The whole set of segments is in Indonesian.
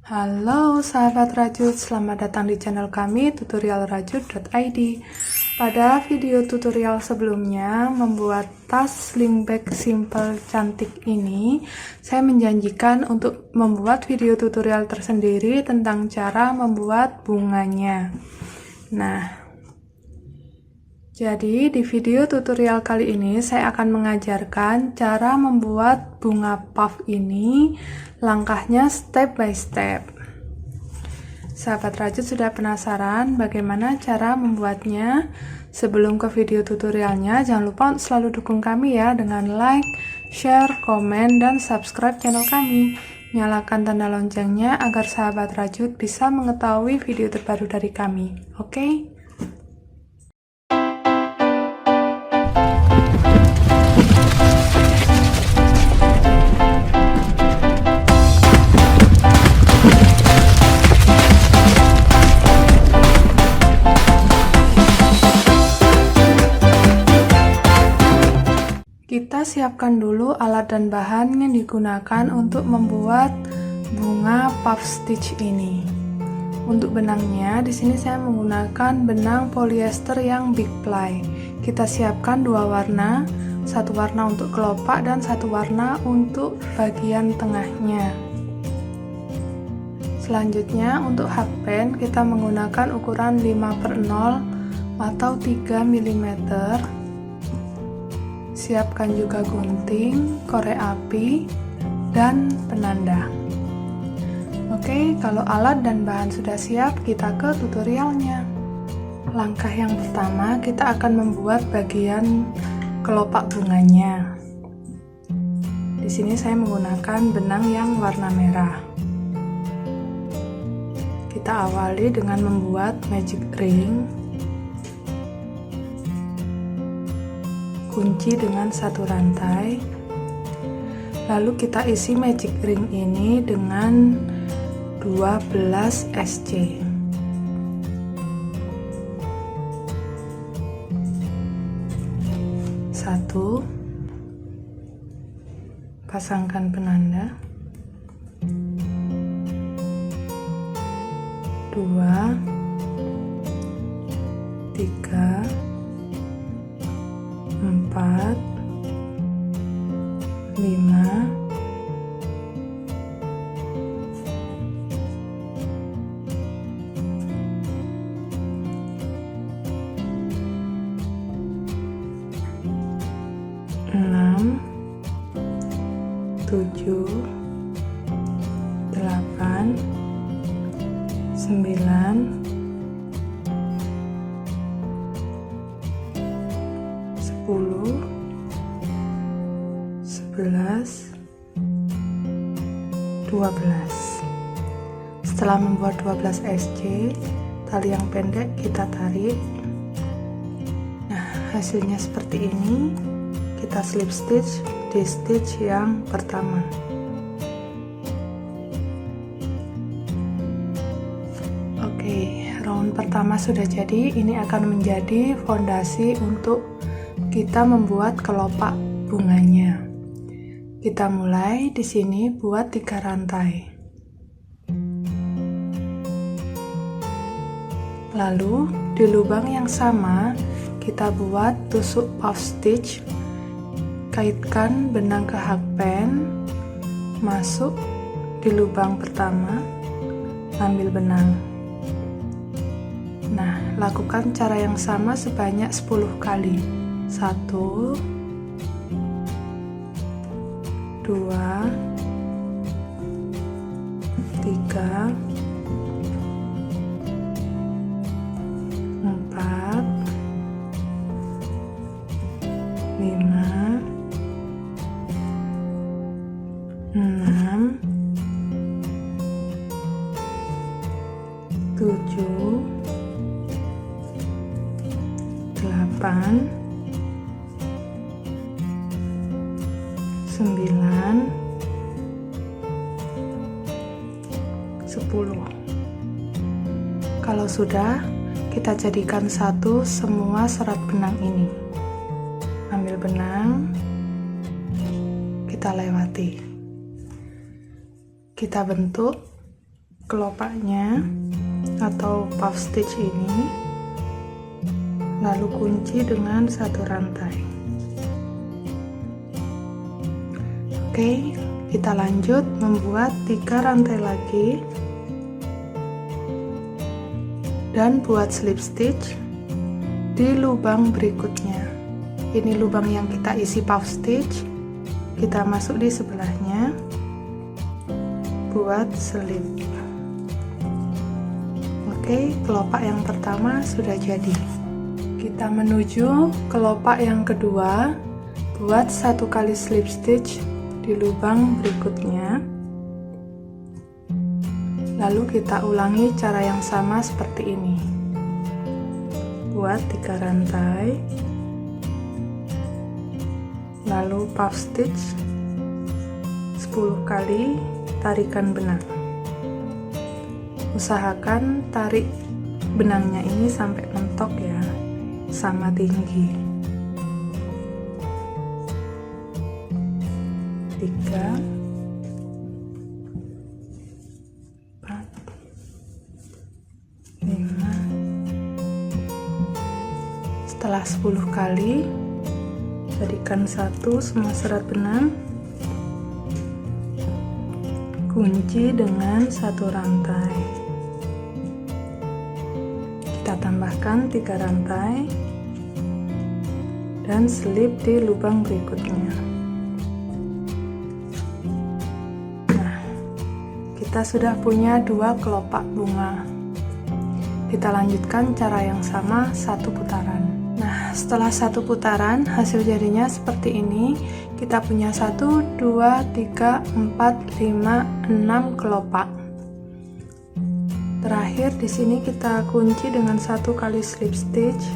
Halo sahabat rajut, selamat datang di channel kami tutorialrajut.id. Pada video tutorial sebelumnya membuat tas sling bag simple cantik ini, saya menjanjikan untuk membuat video tutorial tersendiri tentang cara membuat bunganya. Nah, jadi di video tutorial kali ini saya akan mengajarkan cara membuat bunga puff ini, langkahnya step by step. Sahabat rajut sudah penasaran bagaimana cara membuatnya? Sebelum ke video tutorialnya, jangan lupa selalu dukung kami ya dengan like, share, komen, dan subscribe channel kami. Nyalakan tanda loncengnya agar sahabat rajut bisa mengetahui video terbaru dari kami. Oke? Kita siapkan dulu alat dan bahan yang digunakan untuk membuat bunga puff stitch ini. Untuk benangnya, di sini saya menggunakan benang polyester yang big ply. Kita siapkan dua warna, satu warna untuk kelopak dan satu warna untuk bagian tengahnya. Selanjutnya untuk hakpen kita menggunakan ukuran 5/0 atau 3 mm. Siapkan juga gunting, korek api, dan penanda. Oke, kalau alat dan bahan sudah siap, kita ke tutorialnya. Langkah yang pertama, kita akan membuat bagian kelopak bunganya. Di sini saya menggunakan benang yang warna merah. Kita awali dengan membuat magic ring. Kunci dengan satu rantai, lalu kita isi magic ring ini dengan 12 SC. Satu, pasangkan penanda. 2, 3, 4, 5, 6, 7, 8, 9, 10, 11, 12. Setelah membuat 12 SC, tali yang pendek kita tarik. Nah, hasilnya seperti ini. Kita slip stitch di stitch yang pertama. Oke, round pertama sudah jadi. Ini akan menjadi fondasi untuk kita membuat kelopak bunganya. Kita mulai di sini buat 3 rantai. Lalu di lubang yang sama kita buat tusuk puff stitch. Kaitkan benang ke hakpen, masuk di lubang pertama, ambil benang. Nah, lakukan cara yang sama sebanyak 10 kali. 1, 2, 3, 4, 5, 6, 7, 8, 9, 10. Kalau sudah, kita jadikan satu semua serat benang ini. Ambil benang, kita lewati. Kita bentuk kelopaknya atau puff stitch ini, lalu kunci dengan satu rantai. Oke, kita lanjut membuat 3 rantai lagi dan buat slip stitch di lubang berikutnya. Ini lubang yang kita isi puff stitch, kita masuk di sebelahnya, buat slip. Oke, kelopak yang pertama sudah jadi. Kita menuju kelopak yang kedua, buat 1 kali slip stitch di lubang berikutnya, lalu kita ulangi cara yang sama seperti ini. Buat 3 rantai, lalu puff stitch 10 kali, tarikan benang. Usahakan tarik benangnya ini sampai mentok ya, sama tinggi. 3, 4, 5. Setelah 10 kali, jadikan satu semua serat benang, kunci dengan 1 rantai. Kita tambahkan 3 rantai dan slip di lubang berikutnya. Kita sudah punya 2 kelopak bunga. Kita lanjutkan cara yang sama 1 putaran. Nah, setelah 1 putaran hasil jadinya seperti ini. Kita punya 1, 2, 3, 4, 5, 6 kelopak. Terakhir di sini kita kunci dengan 1 kali slip stitch.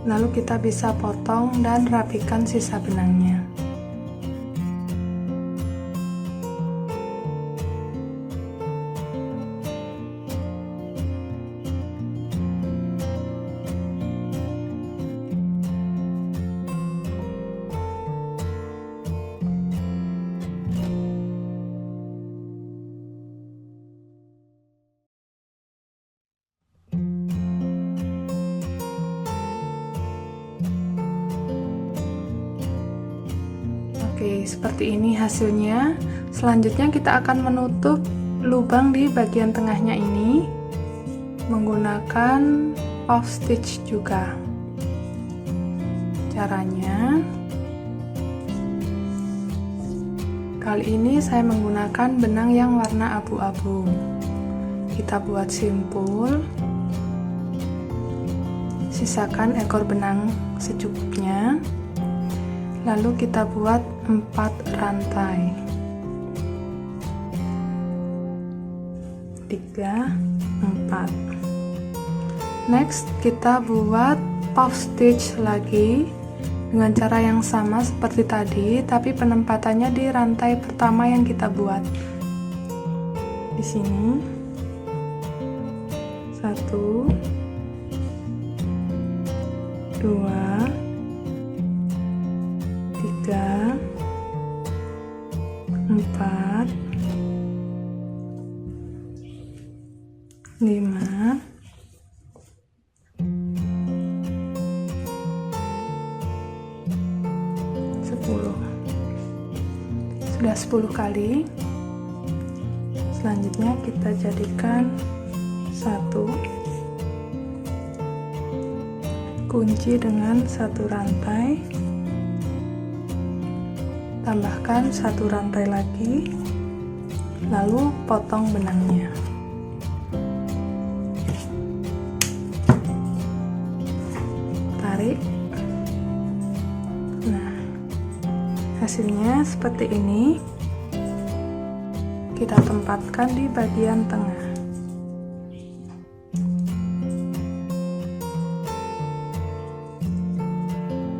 Lalu kita bisa potong dan rapikan sisa benangnya. Oke, seperti ini hasilnya. Selanjutnya kita akan menutup lubang di bagian tengahnya ini menggunakan puff stitch juga. Caranya, kali ini saya menggunakan benang yang warna abu-abu. Kita buat simpul, sisakan ekor benang secukupnya, lalu kita buat 4 rantai, 3, 4. Next kita buat puff stitch lagi dengan cara yang sama seperti tadi, tapi penempatannya di rantai pertama yang kita buat. Di sini 1, 2, 3, 4, 5, 10. Sudah 10 kali. Selanjutnya kita jadikan 1, kunci dengan 1 rantai, tambahkan 1 rantai lagi, lalu potong benangnya. Tarik. Nah, hasilnya seperti ini. Kita tempatkan di bagian tengah.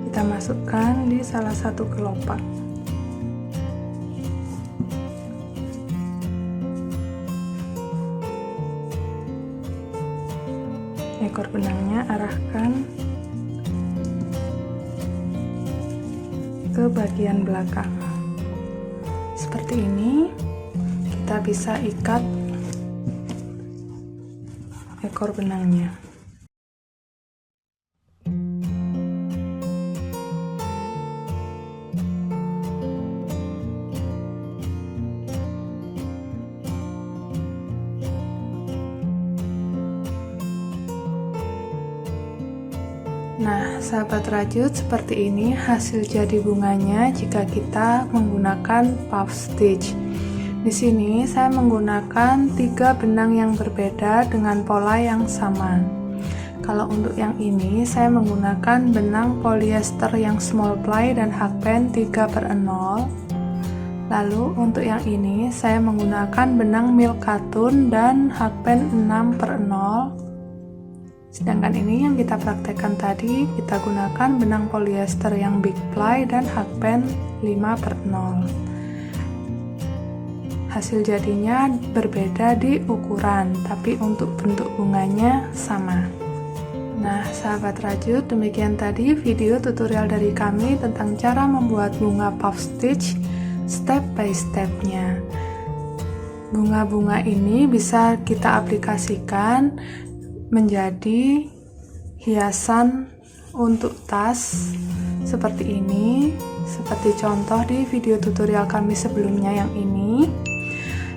Kita masukkan di salah satu kelopak. Ekor benangnya arahkan ke bagian belakang. Seperti ini. kita bisa ikat ekor benangnya. Nah, sahabat rajut, seperti ini hasil jadi bunganya jika kita menggunakan puff stitch. Di sini saya menggunakan 3 benang yang berbeda dengan pola yang sama. Kalau untuk yang ini saya menggunakan benang polyester yang small ply dan hakpen 3/0. Lalu untuk yang ini saya menggunakan benang milk cotton dan hakpen 6/0. Sedangkan ini yang kita praktekkan tadi, kita gunakan benang polyester yang big ply dan hakpen 5/0. Hasil jadinya berbeda di ukuran, tapi untuk bentuk bunganya sama. Nah, sahabat rajut, demikian tadi video tutorial dari kami tentang cara membuat bunga puff stitch step by stepnya. Bunga-bunga ini bisa kita aplikasikan menjadi hiasan untuk tas seperti ini, seperti contoh di video tutorial kami sebelumnya yang ini.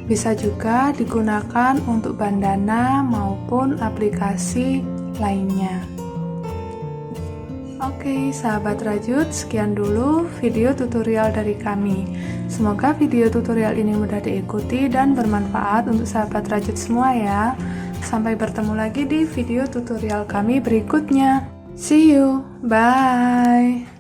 Bisa juga digunakan untuk bandana maupun aplikasi lainnya. Oke, sahabat rajut, sekian dulu video tutorial dari kami. Semoga video tutorial ini mudah diikuti dan bermanfaat untuk sahabat rajut semua ya. Sampai bertemu lagi di video tutorial kami berikutnya. See you, bye.